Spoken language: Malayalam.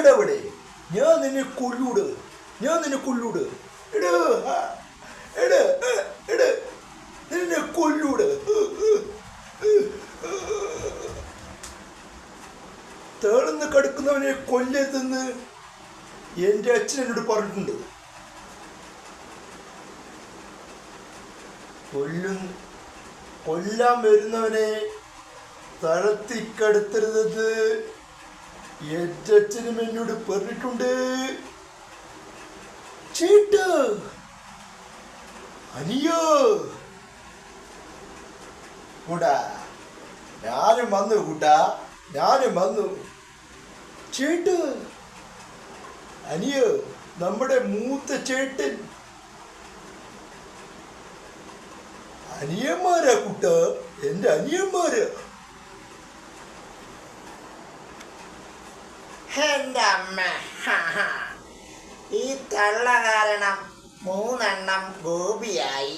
എടവിടെ ഞാൻ നിന്നെ കൊല്ലൂട്, ഞാൻ നിന്നെ കൊല്ലൂട്. എട എട എട നിന്നെ കൊല്ലൂട്. തേളുന്ന് കടുക്കുന്നവനെ കൊല്ലരുതെന്ന് എൻ്റെ അച്ഛൻ എന്നോട് പറഞ്ഞിട്ടുണ്ട്. കൊല്ലാൻ വരുന്നവനെ തളത്തിക്കടുത്തരുത് എൻ്റെ അച്ഛനും എന്നോട് പറഞ്ഞിട്ടുണ്ട്. ചേട്ടാ അനിയോ കൂടാ, ഞാനും വന്നു കൂട്ടാ, ഞാനും വന്നു. ചേട്ടാ അനിയോ, നമ്മുടെ മൂത്ത ചേട്ടൻ. അനിയന്മാരാ കുട്ട, എൻ്റെ അനിയന്മാരാ. എൻ്റെ അമ്മ, ഈ തള്ള കാരണം 3 ഗോപിയായി.